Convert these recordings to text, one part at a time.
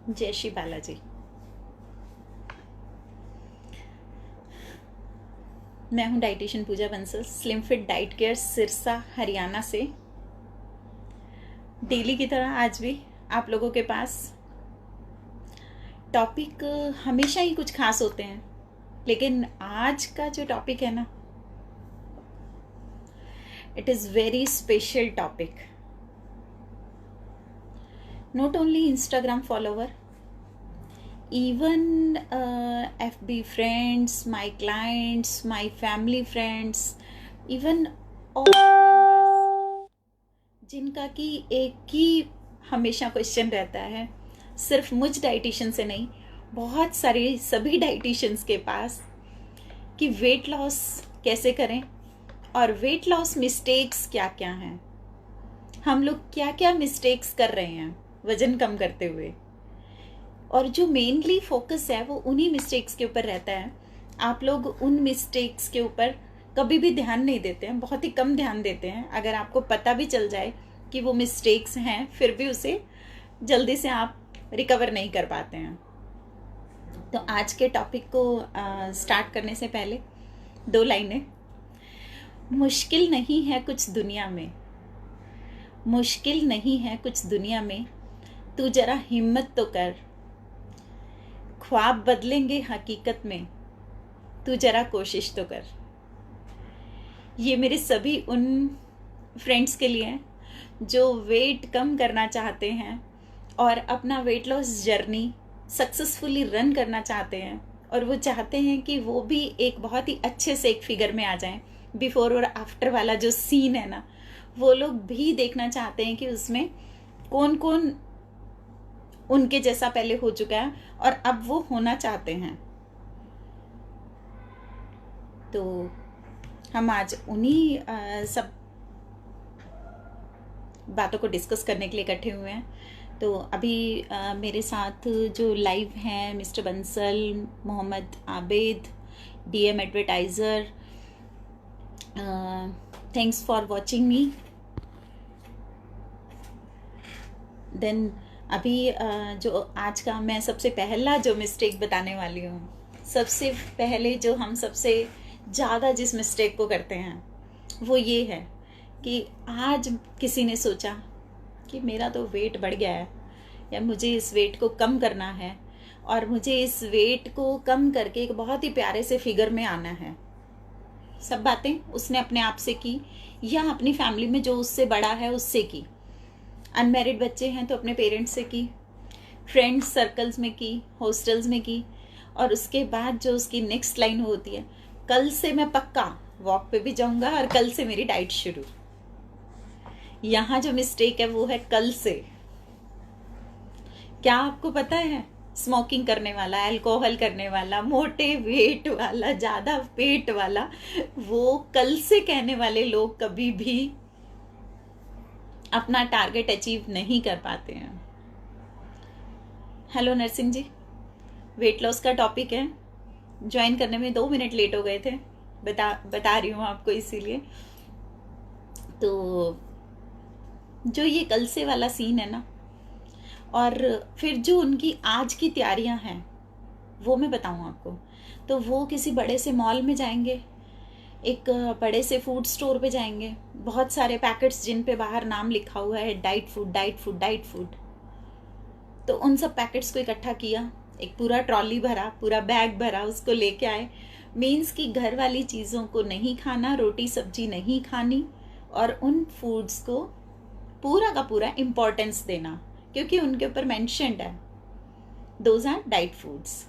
जय श्री बालाजी। मैं हूं dietitian Pooja Bansal, slim fit diet care Sirsa Haryana से। डेली की तरह आज भी आप लोगों के पास टॉपिक हमेशा ही कुछ खास होते हैं, लेकिन आज का जो टॉपिक है ना, it is very special topic. Not only Instagram follower, even FB friends, my clients, my family friends, even all members, जिनका कि एक ही हमेशा क्वेश्चन रहता है, सिर्फ मुझ डाइटिशियन से नहीं, बहुत सारे सभी डाइटिशियंस के पास, कि वेट लॉस कैसे करें और वेट लॉस मिस्टेक्स क्या क्या हैं, हम लोग क्या क्या मिस्टेक्स कर रहे हैं वजन कम करते हुए। और जो मेनली फोकस है वो उन्हीं मिस्टेक्स के ऊपर रहता है। आप लोग उन मिस्टेक्स के ऊपर कभी भी ध्यान नहीं देते हैं, बहुत ही कम ध्यान देते हैं। अगर आपको पता भी चल जाए कि वो मिस्टेक्स हैं, फिर भी उसे जल्दी से आप रिकवर नहीं कर पाते हैं। तो आज के टॉपिक को स्टार्ट करने से पहले 2 लाइनें। मुश्किल नहीं है कुछ दुनिया में, मुश्किल नहीं है कुछ दुनिया में, तू जरा हिम्मत तो कर। ख्वाब बदलेंगे हकीकत में, तू जरा कोशिश तो कर। ये मेरे सभी उन फ्रेंड्स के लिए हैं जो वेट कम करना चाहते हैं और अपना weight loss journey successfully run करना चाहते हैं, और वो चाहते हैं कि वो भी एक बहुत ही अच्छे से एक फिगर में आ जाएं। बिफोर और आफ्टर वाला जो सीन है ना, वो लोग भी देखना चाहते हैं कि उसमें कौन कौन उनके जैसा पहले हो चुका है और अब वो होना चाहते हैं। तो हम आज उन्हीं सब बातों को डिस्कस करने के लिए इकट्ठे हुए हैं। तो अभी मेरे साथ जो लाइव हैं mister Bansal, Mohammad Abid, DM advertiser, thanks for watching me. Then अभी जो आज का मैं सबसे पहला जो मिस्टेक बताने वाली हूँ, सबसे पहले जो हम सबसे ज़्यादा जिस मिस्टेक को करते हैं वो ये है कि आज किसी ने सोचा कि मेरा तो वेट बढ़ गया है, या मुझे इस वेट को कम करना है और मुझे इस वेट को कम करके एक बहुत ही प्यारे से फिगर में आना है। सब बातें उसने अपने आप से की या अपनी फैमिली में जो उससे बड़ा है उससे की। अनमैरिड बच्चे हैं तो अपने पेरेंट्स से की, फ्रेंड्स सर्कल्स में की, हॉस्टल्स में की, और उसके बाद जो उसकी नेक्स्ट लाइन होती है, कल से मैं पक्का वॉक पे भी जाऊंगा और कल से मेरी डाइट शुरू। यहाँ जो मिस्टेक है वो है कल से। क्या आपको पता है, स्मोकिंग करने वाला, अल्कोहल करने वाला, मोटे वेट वाला, ज़्यादा पेट वाला, वो कल से कहने वाले लोग कभी भी अपना टारगेट अचीव नहीं कर पाते हैं। हेलो नरसिंह जी, वेट लॉस का टॉपिक है, ज्वाइन करने में 2 मिनट लेट हो गए थे, बता रही हूँ आपको इसीलिए। तो जो ये कल से वाला सीन है ना, और फिर जो उनकी आज की तैयारियां हैं वो मैं बताऊँ आपको। तो वो किसी बड़े से मॉल में जाएंगे, एक बड़े से फूड स्टोर पे जाएंगे, बहुत सारे पैकेट्स जिन पे बाहर नाम लिखा हुआ है diet food diet food diet food. तो उन सब पैकेट्स को इकट्ठा किया, एक पूरा ट्रॉली भरा, पूरा बैग भरा, उसको लेके आए। मीन्स कि घर वाली चीज़ों को नहीं खाना, रोटी सब्जी नहीं खानी, और उन फूड्स को पूरा का पूरा इम्पोर्टेंस देना, क्योंकि उनके ऊपर मेंशन्ड है दोज आर डाइट फूड्स।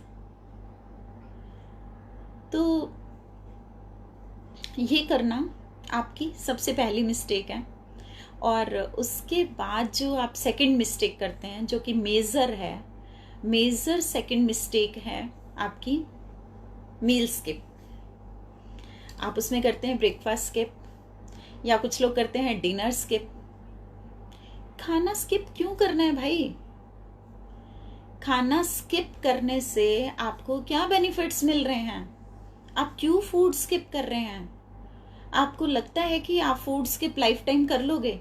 तो ये करना आपकी सबसे पहली मिस्टेक है। और उसके बाद जो आप सेकंड मिस्टेक करते हैं, जो कि मेजर है, मेजर सेकंड मिस्टेक है आपकी मील स्किप। आप उसमें करते हैं ब्रेकफास्ट स्किप, या कुछ लोग करते हैं डिनर स्किप। खाना स्किप क्यों करना है भाई? खाना स्किप करने से आपको क्या बेनिफिट्स मिल रहे हैं? आप क्यों फूड स्किप कर रहे हैं? आपको लगता है कि आप फूड स्किप लाइफ टाइम कर लोगे?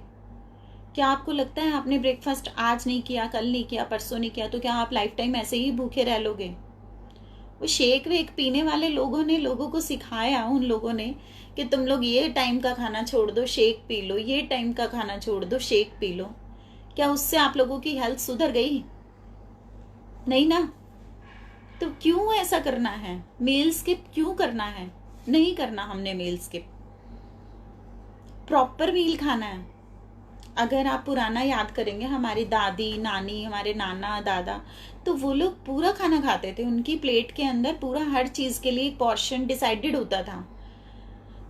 क्या आपको लगता है आपने ब्रेकफास्ट आज नहीं किया, कल नहीं किया, परसों नहीं किया, तो क्या आप लाइफ टाइम ऐसे ही भूखे रह लोगे? वो शेक वेक पीने वाले लोगों ने लोगों को सिखाया, उन लोगों ने, कि तुम लोग ये टाइम का खाना छोड़ दो, शेक पी लो, ये टाइम का खाना छोड़ दो, शेक पी लो। क्या उससे आप लोगों की हेल्थ सुधर गई? नहीं ना। तो क्यों ऐसा करना है? मील स्किप क्यों करना है? नहीं करना हमने मील स्किप। प्रॉपर मील खाना है। अगर आप पुराना याद करेंगे, हमारी दादी नानी, हमारे नाना दादा, तो वो लोग पूरा खाना खाते थे। उनकी प्लेट के अंदर पूरा हर चीज के लिए एक पोर्शन डिसाइडेड होता था।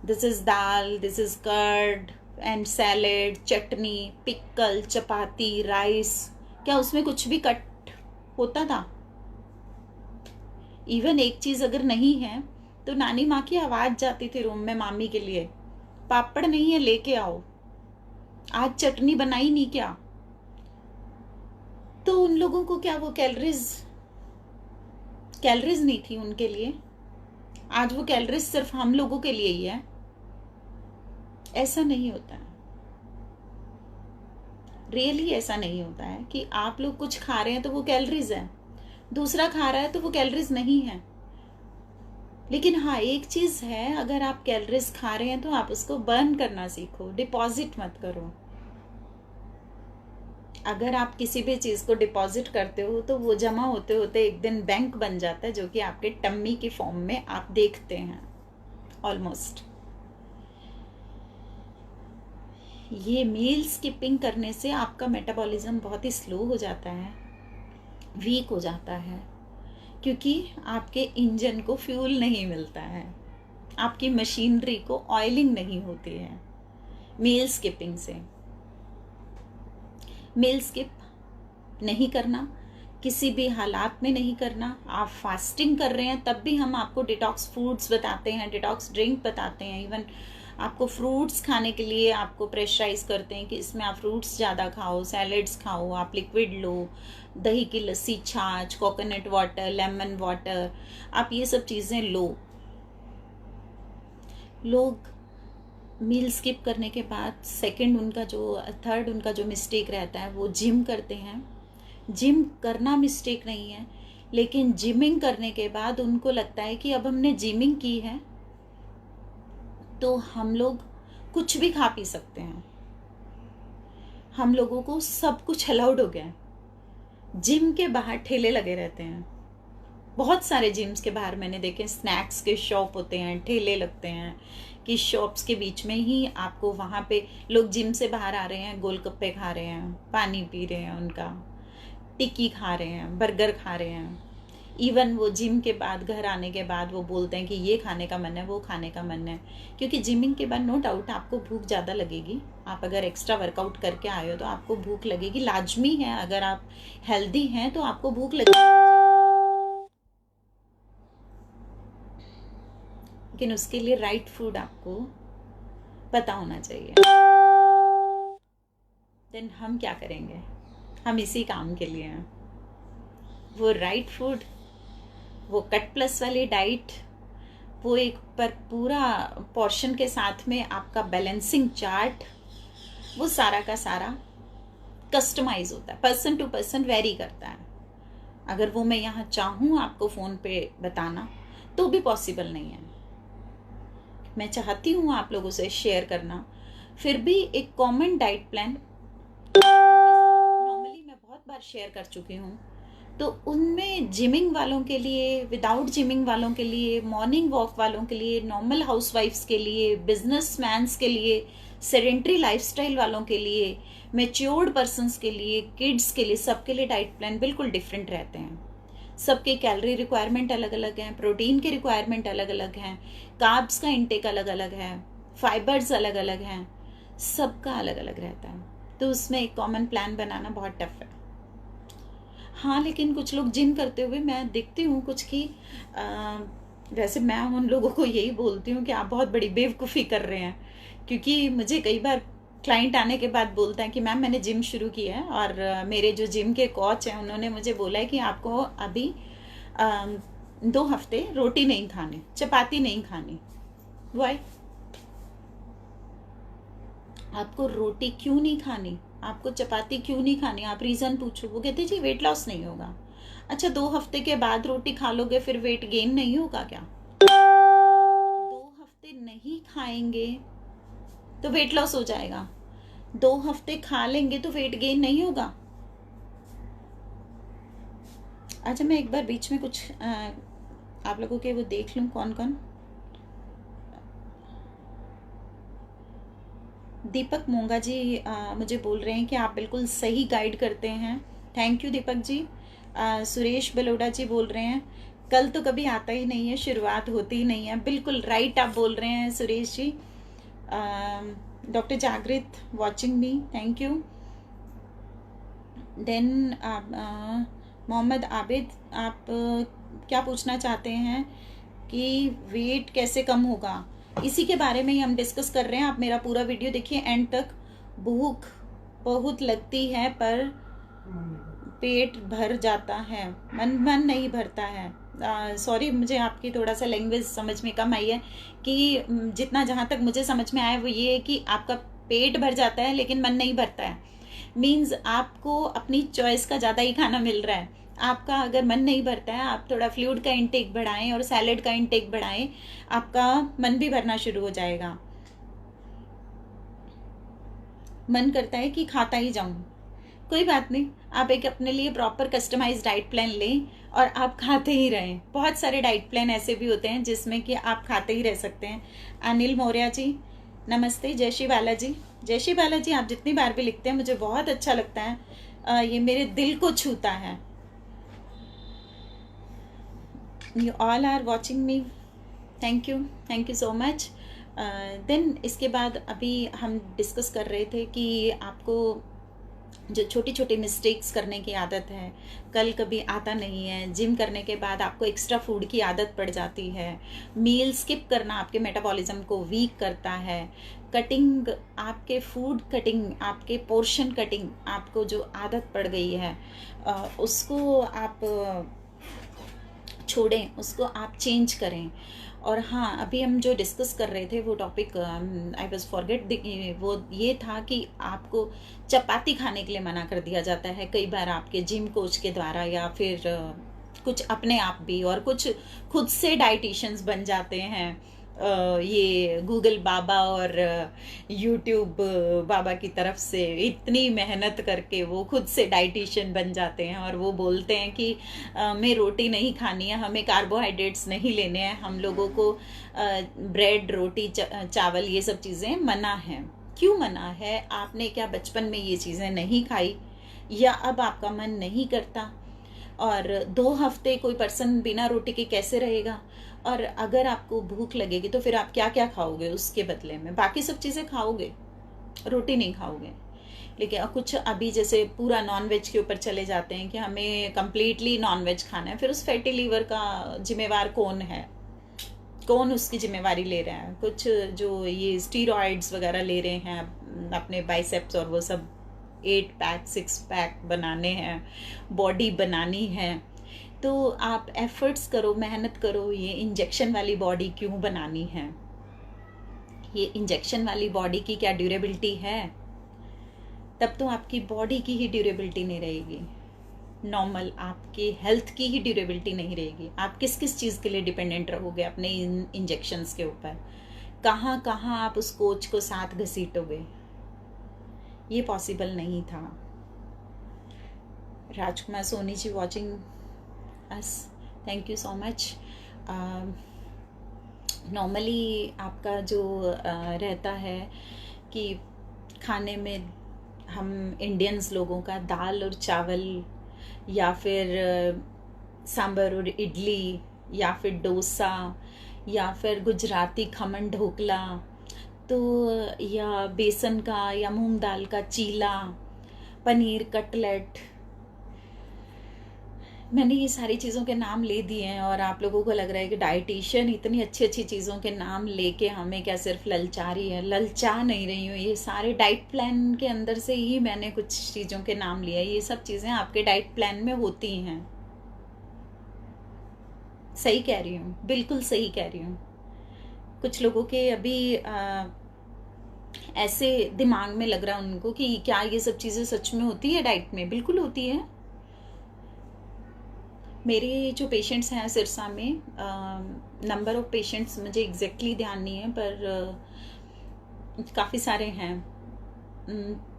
This is dal, this is curd and salad, chutney, pickle, chapati, rice. क्या उसमें कुछ भी कट होता था? इवन एक चीज अगर नहीं है तो नानी माँ की आवाज जाती थी रूम में मामी के लिए, पापड़ नहीं है लेके आओ, आज चटनी बनाई नहीं क्या? तो उन लोगों को क्या वो कैलोरीज नहीं थी उनके लिए? आज वो कैलोरीज सिर्फ हम लोगों के लिए ही है। ऐसा नहीं होता है, रियली ऐसा नहीं होता है कि आप लोग कुछ खा रहे हैं तो वो कैलोरीज है, दूसरा खा रहा है तो वो कैलोरीज नहीं है। लेकिन हाँ, एक चीज है, अगर आप कैलोरीज खा रहे हैं तो आप उसको बर्न करना सीखो, डिपॉजिट मत करो। अगर आप किसी भी चीज को डिपॉजिट करते हो तो वो जमा होते होते एक दिन बैंक बन जाता है, जो कि आपके टम्मी की फॉर्म में आप देखते हैं ऑलमोस्ट। ये मील स्किपिंग करने से आपका मेटाबॉलिज्म बहुत ही स्लो हो जाता है, वीक हो जाता है, क्योंकि आपके इंजन को फ्यूल नहीं मिलता है, आपकी मशीनरी को ऑयलिंग नहीं होती है मील स्किपिंग से। मील स्किप नहीं करना, किसी भी हालात में नहीं करना। आप फास्टिंग कर रहे हैं तब भी हम आपको डिटॉक्स फूड्स बताते हैं, डिटॉक्स ड्रिंक बताते हैं, इवन आपको फ्रूट्स खाने के लिए आपको प्रेशराइज करते हैं कि इसमें आप फ्रूट्स ज़्यादा खाओ, सैलेड्स खाओ, आप लिक्विड लो, दही की लस्सी, छाछ, कोकोनट वाटर, लेमन वाटर, आप ये सब चीज़ें लो। लोग मील स्किप करने के बाद थर्ड उनका जो मिस्टेक रहता है, वो जिम करते हैं। जिम करना मिस्टेक नहीं है, लेकिन जिमिंग करने के बाद उनको लगता है कि अब हमने जिमिंग की है तो हम लोग कुछ भी खा पी सकते हैं, हम लोगों को सब कुछ अलाउड हो गया है। जिम के बाहर ठेले लगे रहते हैं, बहुत सारे जिम्स के बाहर मैंने देखे स्नैक्स के शॉप होते हैं, ठेले लगते हैं कि शॉप्स के बीच में ही आपको, वहाँ पे लोग जिम से बाहर आ रहे हैं, गोलगप्पे खा रहे हैं, पानी पी रहे हैं, उनका टिक्की खा रहे हैं, बर्गर खा रहे हैं। इवन वो जिम के बाद घर आने के बाद वो बोलते हैं कि ये खाने का मन है, वो खाने का मन है, क्योंकि जिमिंग के बाद नो डाउट आपको भूख ज़्यादा लगेगी। आप अगर एक्स्ट्रा वर्कआउट करके आए हो तो आपको भूख लगेगी, लाजमी है। अगर आप हेल्दी हैं तो आपको भूख लगेगी, लेकिन उसके लिए राइट फूड आपको पता होना चाहिए। देन हम क्या करेंगे? हम इसी काम के लिए हैं। वो राइट फूड, वो कट प्लस वाली डाइट, वो एक पर पूरा पोर्शन के साथ में आपका बैलेंसिंग चार्ट, वो सारा का सारा कस्टमाइज होता है, पर्सन टू पर्सन वेरी करता है। अगर वो मैं यहाँ चाहूँ आपको फ़ोन पे बताना तो भी पॉसिबल नहीं है। मैं चाहती हूँ आप लोगों से शेयर करना, फिर भी एक कॉमन डाइट प्लान नॉर्मली मैं बहुत बार शेयर कर चुकी हूँ। तो उनमें जिमिंग वालों के लिए, विदाउट जिमिंग वालों के लिए, मॉर्निंग वॉक वालों के लिए, नॉर्मल हाउसवाइफ्स के लिए, बिजनेसमैन्स के लिए, सेडेंट्री लाइफस्टाइल वालों के लिए, मैच्योर्ड पर्सन्स के लिए, किड्स के लिए, सबके लिए डाइट प्लान बिल्कुल डिफरेंट रहते हैं। सबके कैलोरी रिक्वायरमेंट अलग अलग हैं, प्रोटीन के रिक्वायरमेंट अलग अलग हैं, कार्ब्स का इंटेक अलग अलग है, फाइबर्स अलग अलग हैं, सबका अलग अलग रहता है। तो उसमें एक कॉमन प्लान बनाना बहुत टफ है। हाँ, लेकिन कुछ लोग जिम करते हुए मैं देखती हूँ कुछ की, वैसे मैं उन लोगों को यही बोलती हूँ कि आप बहुत बड़ी बेवकूफ़ी कर रहे हैं, क्योंकि मुझे कई बार क्लाइंट आने के बाद बोलता है कि मैम मैंने जिम शुरू किया है और मेरे जो जिम के कोच हैं उन्होंने मुझे बोला है कि आपको अभी 2 हफ्ते रोटी नहीं खानी, चपाती नहीं खानी। वाई? आपको रोटी क्यों नहीं खानी? आपको चपाती क्यों नहीं खानी, आप रीज़न पूछो, वो कहते जी वेट लॉस नहीं होगा। अच्छा 2 हफ्ते के बाद रोटी खा लोगे फिर वेट गेन नहीं होगा क्या? 2 हफ्ते नहीं खाएंगे तो वेट लॉस हो जाएगा, 2 हफ्ते खा लेंगे तो वेट गेन नहीं होगा। अच्छा मैं एक बार बीच में कुछ आप लोगों के वो देख लूँ कौन कौन। दीपक मोंगा जी मुझे बोल रहे हैं कि आप बिल्कुल सही गाइड करते हैं, थैंक यू दीपक जी। सुरेश बलोड़ा जी बोल रहे हैं कल तो कभी आता ही नहीं है, शुरुआत होती ही नहीं है, बिल्कुल राइट आप बोल रहे हैं Suresh ji. Doctor Jagrut watching me, thank you. Then Mohammad Abid आप क्या पूछना चाहते हैं कि वेट कैसे कम होगा, इसी के बारे में ही हम डिस्कस कर रहे हैं। आप मेरा पूरा वीडियो देखिए एंड तक। भूख बहुत लगती है पर पेट भर जाता है, मन नहीं भरता है। सॉरी मुझे आपकी थोड़ा सा लैंग्वेज समझ में कम आई है कि जितना जहाँ तक मुझे समझ में आया वो ये है कि आपका पेट भर जाता है लेकिन मन नहीं भरता है। मीन्स आपको अपनी चॉइस का ज़्यादा ही खाना मिल रहा है, आपका अगर मन नहीं भरता है आप थोड़ा फ्लूइड का इंटेक बढ़ाएं और सैलेड का इंटेक बढ़ाएं, आपका मन भी भरना शुरू हो जाएगा। मन करता है कि खाता ही जाऊं, कोई बात नहीं, आप एक अपने लिए प्रॉपर कस्टमाइज डाइट प्लान लें और आप खाते ही रहें। बहुत सारे डाइट प्लान ऐसे भी होते हैं जिसमें कि आप खाते ही रह सकते हैं। अनिल मौर्य जी नमस्ते। जय श्री बाला जी, जय श्री बाला जी आप जितनी बार भी लिखते हैं मुझे बहुत अच्छा लगता है, ये मेरे दिल को छूता है। You all are watching me, thank you so much. Then इसके बाद अभी हम डिस्कस कर रहे थे कि आपको जो छोटी छोटी मिस्टेक्स करने की आदत है, कल कभी आता नहीं है, जिम करने के बाद आपको एक्स्ट्रा फूड की आदत पड़ जाती है, मील स्किप करना आपके मेटाबॉलिज्म को वीक करता है, कटिंग आपके फूड कटिंग, आपके पोर्शन कटिंग, आपको जो आदत पड़ गई है उसको आप छोड़ें, उसको आप चेंज करें। और हाँ अभी हम जो डिस्कस कर रहे थे वो टॉपिक आई वाज फॉरगेट, वो ये था कि आपको चपाती खाने के लिए मना कर दिया जाता है कई बार आपके जिम कोच के द्वारा, या फिर कुछ अपने आप भी, और कुछ खुद से डाइटिशियंस बन जाते हैं। ये गूगल बाबा और यूट्यूब बाबा की तरफ से इतनी मेहनत करके वो खुद से डाइटिशियन बन जाते हैं और वो बोलते हैं कि हमें रोटी नहीं खानी है, हमें कार्बोहाइड्रेट्स नहीं लेने हैं, हम लोगों को ब्रेड रोटी चावल ये सब चीज़ें मना है। क्यों मना है? आपने क्या बचपन में ये चीज़ें नहीं खाई, या अब आपका मन नहीं करता? और 2 हफ्ते कोई पर्सन बिना रोटी के कैसे रहेगा? और अगर आपको भूख लगेगी तो फिर आप क्या क्या खाओगे उसके बदले में? बाकी सब चीज़ें खाओगे, रोटी नहीं खाओगे। लेकिन कुछ अभी जैसे पूरा नॉनवेज के ऊपर चले जाते हैं कि हमें कंप्लीटली नॉनवेज खाना है, फिर उस फैटी लीवर का जिम्मेवार कौन है? कौन उसकी जिम्मेवारी ले रहा है? कुछ जो ये स्टीरॉइड्स वगैरह ले रहे हैं अपने बाइसेप्स और वो सब 8 पैक 6 पैक बनाने हैं, बॉडी बनानी है, तो आप एफर्ट्स करो, मेहनत करो। ये इंजेक्शन वाली बॉडी क्यों बनानी है? ये इंजेक्शन वाली बॉडी की क्या ड्यूरेबिलिटी है? तब तो आपकी बॉडी की ही ड्यूरेबिलिटी नहीं रहेगी, नॉर्मल आपकी हेल्थ की ही ड्यूरेबिलिटी नहीं रहेगी। आप किस किस चीज़ के लिए डिपेंडेंट रहोगे अपने इन इंजेक्शंस के ऊपर? कहाँ कहाँ आप उस कोच को साथ घसीटोगे? ये पॉसिबल नहीं था। Rajkumar Soni ji watching us, thank you so much. Normally आपका जो रहता है कि खाने में हम इंडियंस लोगों का दाल और चावल, या फिर सांभर और इडली, या फिर डोसा, या फिर गुजराती खमन ढोकला, तो या बेसन का या मूंग दाल का चीला, पनीर कटलेट, मैंने ये सारी चीज़ों के नाम ले दिए हैं और आप लोगों को लग रहा है कि डाइटिशियन इतनी अच्छी अच्छी चीज़ों के नाम लेके हमें क्या सिर्फ ललचा रही है। ललचा नहीं रही हूँ, ये सारे डाइट प्लान के अंदर से ही मैंने कुछ चीज़ों के नाम लिए। ये सब चीज़ें आपके डाइट प्लान में होती हैं। सही कह रही हूँ, बिल्कुल सही कह रही हूँ। कुछ लोगों के अभी ऐसे दिमाग में लग रहा है उनको कि क्या ये सब चीज़ें सच में होती है डाइट में? बिल्कुल होती है। मेरे जो पेशेंट्स हैं सिरसा में, नंबर ऑफ पेशेंट्स मुझे एग्जैक्टली ध्यान नहीं है, पर काफ़ी सारे हैं,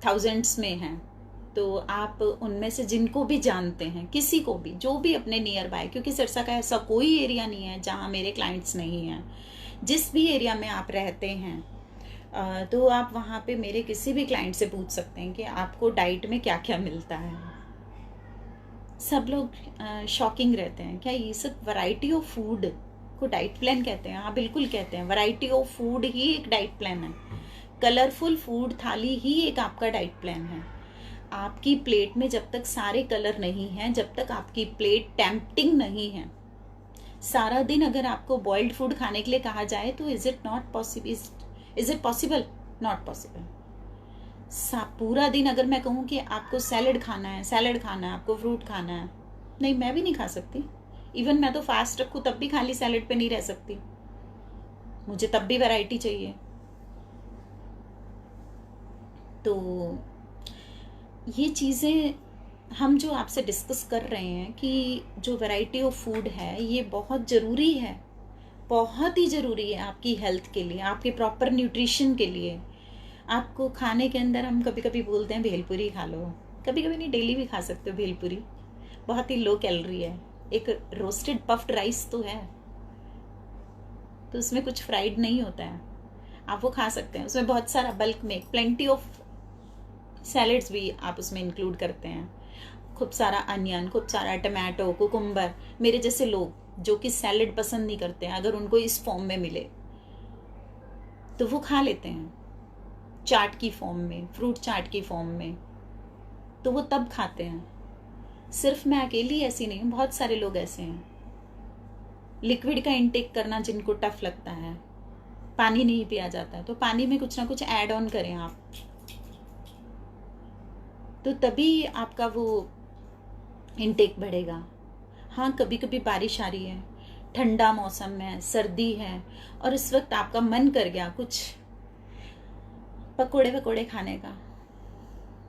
थाउजेंड्स में हैं। तो आप उनमें से जिनको भी जानते हैं, किसी को भी, जो भी अपने नियर बाय, क्योंकि सिरसा का ऐसा कोई एरिया नहीं है जहाँ मेरे क्लाइंट्स नहीं हैं। जिस भी एरिया में आप रहते हैं, तो आप वहाँ पे मेरे किसी भी क्लाइंट से पूछ सकते हैं कि आपको डाइट में क्या क्या मिलता है। सब लोग शॉकिंग रहते हैं, क्या ये सब वैरायटी ऑफ फूड को डाइट प्लान कहते हैं? हाँ, बिल्कुल कहते हैं। वैरायटी ऑफ फूड ही एक डाइट प्लान है। कलरफुल फूड थाली ही एक आपका डाइट प्लान है। आपकी प्लेट में जब तक सारे कलर नहीं हैं, जब तक आपकी प्लेट टेम्पटिंग नहीं है, सारा दिन अगर आपको बॉइल्ड फूड खाने के लिए कहा जाए तो is it possible? Not possible. पूरा दिन अगर मैं कहूँ कि आपको सैलड खाना है, आपको फ्रूट खाना है, नहीं, मैं भी नहीं खा सकती। इवन मैं तो फास्ट रखूँ तब भी खाली सैलड पे नहीं रह सकती, मुझे तब भी वैरायटी चाहिए। तो ये चीज़ें हम जो आपसे डिस्कस कर रहे हैं कि जो वैरायटी ऑफ फूड है ये बहुत ज़रूरी है, बहुत ही ज़रूरी है आपकी हेल्थ के लिए, आपके प्रॉपर न्यूट्रिशन के लिए। आपको खाने के अंदर हम कभी कभी बोलते हैं भेलपुरी खा लो, कभी कभी नहीं, डेली भी खा सकते हो भेलपुरी, बहुत ही लो कैलोरी है। एक रोस्टेड पफ्ड राइस तो है, तो उसमें कुछ फ्राइड नहीं होता है, आप वो खा सकते हैं। उसमें बहुत सारा बल्क में प्लेंटी ऑफ सैलेड्स भी आप उसमें इंक्लूड करते हैं, खूब सारा अनियन, खूब सारा टमाटो, कुकुम्बर। मेरे जैसे लोग जो कि सैलेड पसंद नहीं करते हैं, अगर उनको इस फॉर्म में मिले तो वो खा लेते हैं, चाट की फॉर्म में, फ्रूट चाट की फॉर्म में, तो वो तब खाते हैं। सिर्फ मैं अकेली ऐसी नहीं हूँ, बहुत सारे लोग ऐसे हैं। लिक्विड का इंटेक करना जिनको टफ लगता है, पानी नहीं पिया जाता है, तो पानी में कुछ ना कुछ ऐड ऑन करें आप, तो तभी आपका वो इंटेक बढ़ेगा। हाँ, कभी कभी बारिश आ रही है, ठंडा मौसम है, सर्दी है, और इस वक्त आपका मन कर गया कुछ पकोड़े वकोड़े खाने का,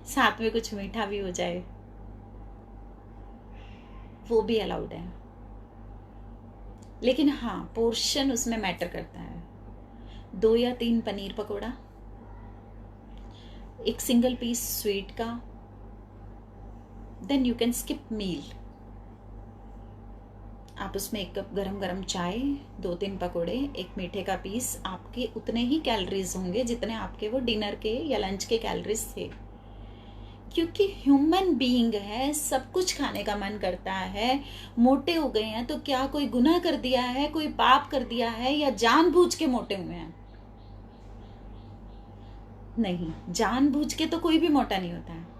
साथ में कुछ मीठा भी हो जाए, वो भी अलाउड है। लेकिन हाँ, पोर्शन उसमें मैटर करता है। 2 या 3 पनीर पकोड़ा, एक सिंगल पीस स्वीट का, देन यू कैन स्किप मील। आप उसमें 1 कप गरम गरम चाय, 2-3 पकोड़े, एक मीठे का पीस, आपके उतने ही कैलोरीज होंगे जितने आपके वो डिनर के या लंच के कैलोरीज थे। क्योंकि ह्यूमन बीइंग है, सब कुछ खाने का मन करता है। मोटे हो गए हैं तो क्या कोई गुनाह कर दिया है, कोई पाप कर दिया है, या जानबूझ के मोटे हुए हैं? नहीं, जानबूझ के तो कोई भी मोटा नहीं होता है।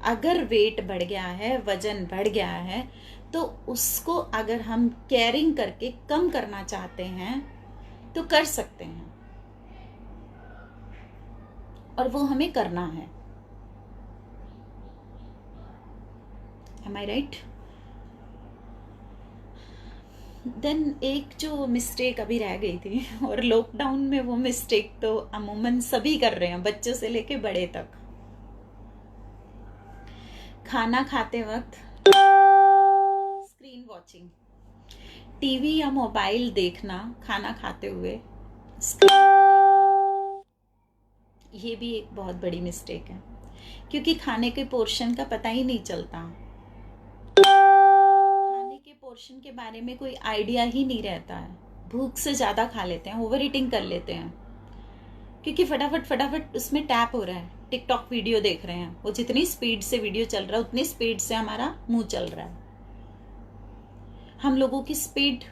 अगर वेट बढ़ गया है, वजन बढ़ गया है, तो उसको अगर हम केयरिंग करके कम करना चाहते हैं तो कर सकते हैं, और वो हमें करना है। Am I right? देन एक जो मिस्टेक अभी रह गई थी, और लॉकडाउन में वो मिस्टेक तो अमूमन सभी कर रहे हैं, बच्चों से लेके बड़े तक। खाना खाते वक्त स्क्रीन वॉचिंग, टीवी या मोबाइल देखना खाना खाते हुए, स्क्रीन को देखना, ये भी एक बहुत बड़ी मिस्टेक है, क्योंकि खाने के पोर्शन का पता ही नहीं चलता, खाने के पोर्शन के बारे में कोई आइडिया ही नहीं रहता है। भूख से ज़्यादा खा लेते हैं, ओवर ईटिंग कर लेते हैं, क्योंकि फटाफट फटाफट उसमें टैप हो रहा है, टिकटॉक वीडियो देख रहे हैं, वो जितनी स्पीड से वीडियो चल रहा है उतनी स्पीड से हमारा मुंह चल रहा है। हम लोगों की स्पीड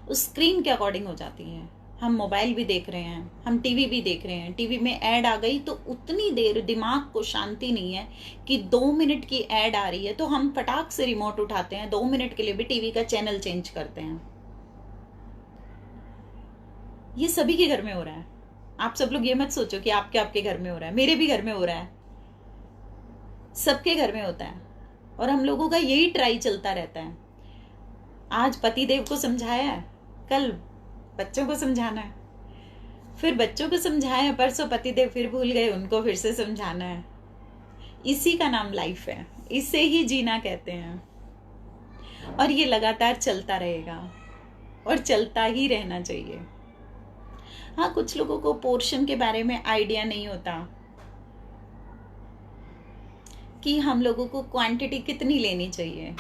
उस स्क्रीन के अकॉर्डिंग हो जाती है। हम मोबाइल भी देख रहे हैं, हम टीवी भी देख रहे हैं, टीवी में ऐड आ गई तो उतनी देर दिमाग को शांति नहीं है कि 2 मिनट की ऐड आ रही है तो हम फटाक से रिमोट उठाते हैं, 2 मिनट के लिए भी टीवी का चैनल चेंज करते हैं। ये सभी के घर में हो रहा है। आप सब लोग ये मत सोचो कि आपके घर में हो रहा है, मेरे भी घर में हो रहा है, सबके घर में होता है, और हम लोगों का यही ट्राई चलता रहता है। आज पति देव को समझाया है, कल बच्चों को समझाना है, फिर बच्चों को समझाया, परसों पतिदेव फिर भूल गए, उनको फिर से समझाना है। इसी का नाम लाइफ है, इसे ही जीना कहते हैं। और ये लगातार चलता रहेगा और चलता ही रहना चाहिए। हाँ, कुछ लोगों को पोर्शन के बारे में आइडिया नहीं होता कि हम लोगों को क्वांटिटी कितनी लेनी चाहिए।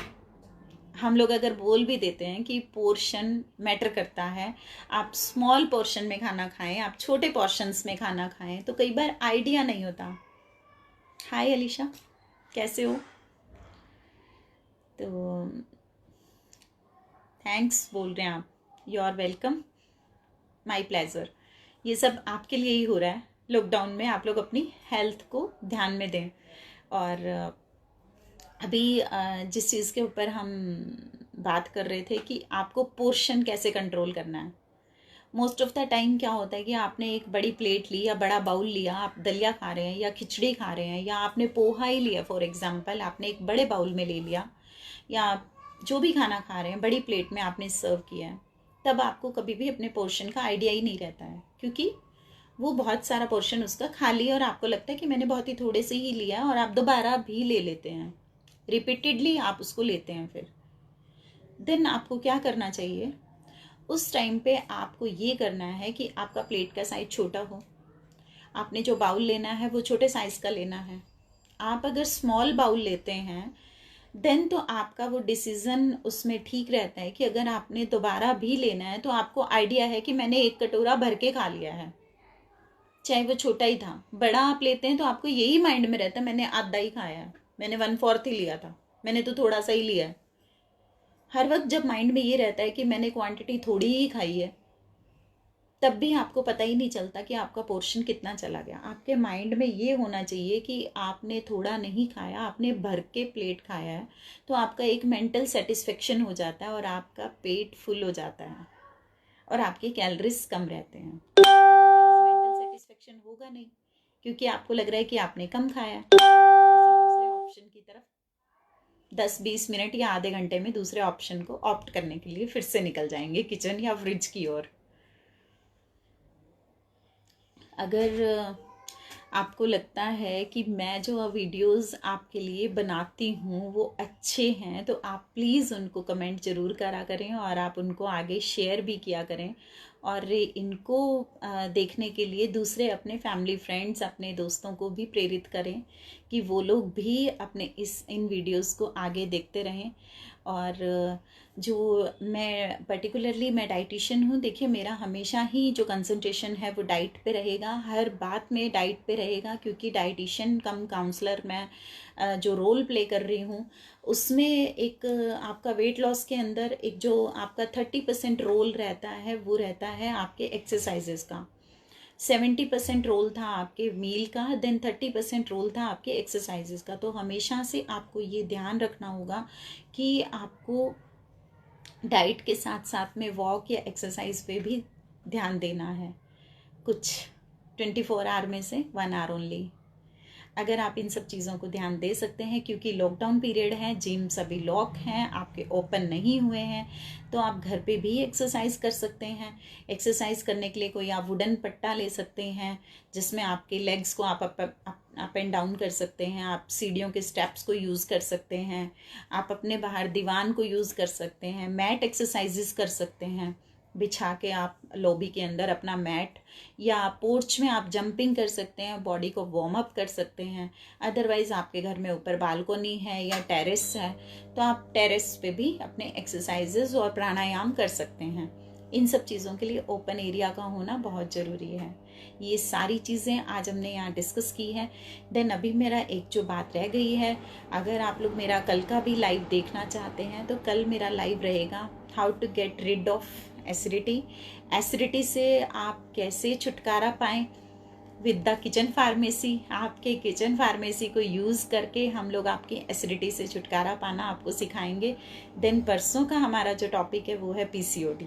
हम लोग अगर बोल भी देते हैं कि पोर्शन मैटर करता है, आप स्मॉल पोर्शन में खाना खाएं, आप छोटे पोर्शंस में खाना खाएं, तो कई बार आइडिया नहीं होता। हाय अलीशा, कैसे हो? तो थैंक्स बोल रहे हैं आप। You are welcome, my pleasure. ये सब आपके लिए ही हो रहा है। लॉकडाउन में आप लोग अपनी हेल्थ को ध्यान में दें। और अभी जिस चीज़ के ऊपर हम बात कर रहे थे कि आपको पोर्शन कैसे कंट्रोल करना है। मोस्ट ऑफ द टाइम क्या होता है कि आपने एक बड़ी प्लेट ली या बड़ा बाउल लिया, आप दलिया खा रहे हैं या खिचड़ी खा रहे हैं, या आपने पोहा ही लिया फॉर एग्जांपल, आपने एक बड़े बाउल में ले लिया, या आप जो भी खाना खा रहे हैं बड़ी प्लेट में आपने सर्व किया है, तब आपको कभी भी अपने पोर्शन का आइडिया ही नहीं रहता है, क्योंकि वो बहुत सारा पोर्शन उसका खा लिया और आपको लगता है कि मैंने बहुत ही थोड़े से ही लिया, और आप दोबारा भी ले लेते हैं, रिपीटेडली आप उसको लेते हैं। फिर देन आपको क्या करना चाहिए उस टाइम पे? आपको ये करना है कि आपका प्लेट का साइज छोटा हो, आपने जो बाउल लेना है वो छोटे साइज का लेना है। आप अगर स्मॉल बाउल लेते हैं देन तो आपका वो डिसीजन उसमें ठीक रहता है कि अगर आपने दोबारा भी लेना है तो आपको आइडिया है कि मैंने एक कटोरा भर के खा लिया है, चाहे वो छोटा ही था। बड़ा आप लेते हैं तो आपको यही माइंड में रहता है मैंने आधा ही खाया है, मैंने 1/4 ही लिया था, मैंने तो थोड़ा सा ही लिया है। हर वक्त जब माइंड में ये रहता है कि मैंने क्वांटिटी थोड़ी ही खाई है, तब भी आपको पता ही नहीं चलता कि आपका पोर्शन कितना चला गया। आपके माइंड में ये होना चाहिए कि आपने थोड़ा नहीं खाया, आपने भर के प्लेट खाया है, तो आपका एक मेंटल सेटिस्फेक्शन हो जाता है और आपका पेट फुल हो जाता है और आपके कैलोरीज कम रहते हैं। मेंटल सेटिस्फेक्शन होगा नहीं, क्योंकि आपको लग रहा है कि आपने कम खाया है। किसी दूसरे ऑप्शन की तरफ 10-20 मिनट या आधे घंटे में दूसरे ऑप्शन को ऑप्ट करने के लिए फिर से निकल जाएंगे किचन या फ्रिज की ओर। अगर आपको लगता है कि मैं जो वीडियोस आपके लिए बनाती हूँ वो अच्छे हैं, तो आप प्लीज़ उनको कमेंट ज़रूर करा करें और आप उनको आगे शेयर भी किया करें, और इनको देखने के लिए दूसरे अपने फैमिली फ्रेंड्स, अपने दोस्तों को भी प्रेरित करें कि वो लोग भी अपने इन वीडियोस को आगे देखते रहें। और जो मैं पर्टिकुलरली मैं डाइटिशियन हूँ, देखिए मेरा हमेशा ही जो कंसंट्रेशन है वो डाइट पे रहेगा, हर बात में डाइट पे रहेगा, क्योंकि डाइटिशियन कम काउंसलर मैं जो रोल प्ले कर रही हूँ उसमें एक आपका वेट लॉस के अंदर एक जो आपका 30% रोल रहता है वो रहता है आपके एक्सरसाइजेस का, 70% रोल था आपके मील का, देन 30% रोल था आपके एक्सरसाइजेस का। तो हमेशा से आपको ये ध्यान रखना होगा कि आपको डाइट के साथ साथ में वॉक या एक्सरसाइज पे भी ध्यान देना है, कुछ 24 आवर में से 1 आवर ओनली। अगर आप इन सब चीज़ों को ध्यान दे सकते हैं, क्योंकि लॉकडाउन पीरियड है, जिम सभी लॉक हैं, आपके ओपन नहीं हुए हैं, तो आप घर पे भी एक्सरसाइज कर सकते हैं। एक्सरसाइज करने के लिए कोई आप वुडन पट्टा ले सकते हैं जिसमें आपके लेग्स को आप अप एंड डाउन कर सकते हैं, आप सीढ़ियों के स्टेप्स को यूज़ कर सकते हैं, आप अपने बाहर दीवान को यूज़ कर सकते हैं, मैट एक्सरसाइजेस कर सकते हैं, बिछा के आप लॉबी के अंदर अपना मैट, या पोर्च में आप जंपिंग कर सकते हैं, बॉडी को वार्म अप कर सकते हैं। अदरवाइज आपके घर में ऊपर बालकोनी है या टेरेस है तो आप टेरेस पे भी अपने एक्सरसाइजेस और प्राणायाम कर सकते हैं। इन सब चीज़ों के लिए ओपन एरिया का होना बहुत ज़रूरी है। ये सारी चीज़ें आज हमने यहाँ डिस्कस की है। देन अभी मेरा एक जो बात रह गई है, अगर आप लोग मेरा कल का भी लाइव देखना चाहते हैं तो कल मेरा लाइव रहेगा how to get rid of acidity से आप कैसे छुटकारा पाएं विद द किचन फार्मेसी। आपके किचन फार्मेसी को यूज़ करके हम लोग आपकी एसिडिटी से छुटकारा पाना आपको सिखाएंगे। देन परसों का हमारा जो टॉपिक है वो है PCOD।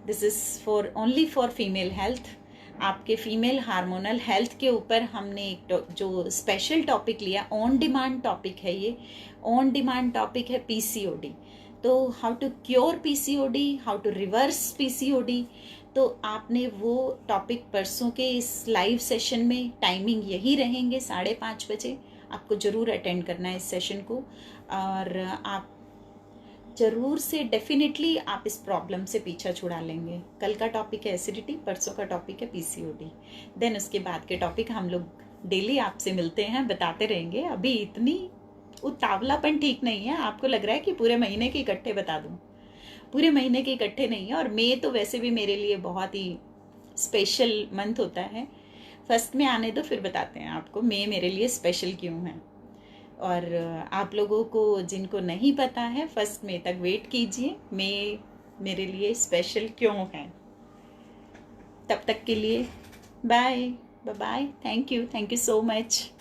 This is for only for female health. आपके फीमेल हार्मोनल हेल्थ के ऊपर हमने एक जो स्पेशल टॉपिक लिया, ऑन डिमांड टॉपिक है, ये ऑन डिमांड टॉपिक है PCOD। तो how to cure PCOD, how to reverse PCOD, तो आपने वो टॉपिक परसों के इस लाइव सेशन में, टाइमिंग यही रहेंगे 5:30 बजे, आपको ज़रूर अटेंड करना है इस सेशन को। और आप ज़रूर से डेफिनेटली आप इस प्रॉब्लम से पीछा छुड़ा लेंगे। कल का टॉपिक है एसिडिटी, परसों का टॉपिक है पीसीओडी, देन उसके बाद के टॉपिक हम लोग डेली आपसे मिलते हैं, बताते रहेंगे। अभी इतनी उतावलापन ठीक नहीं है, आपको लग रहा है कि पूरे महीने के इकट्ठे बता दूं। पूरे महीने के इकट्ठे नहीं है। और मई तो वैसे भी मेरे लिए बहुत ही स्पेशल मंथ होता है। फर्स्ट में आने दो, फिर बताते हैं आपको मई मेरे लिए स्पेशल क्यों है। और आप लोगों को जिनको नहीं पता है, फर्स्ट मई तक वेट कीजिए, मई मेरे लिए स्पेशल क्यों है। तब तक के लिए bye bye, thank you so much.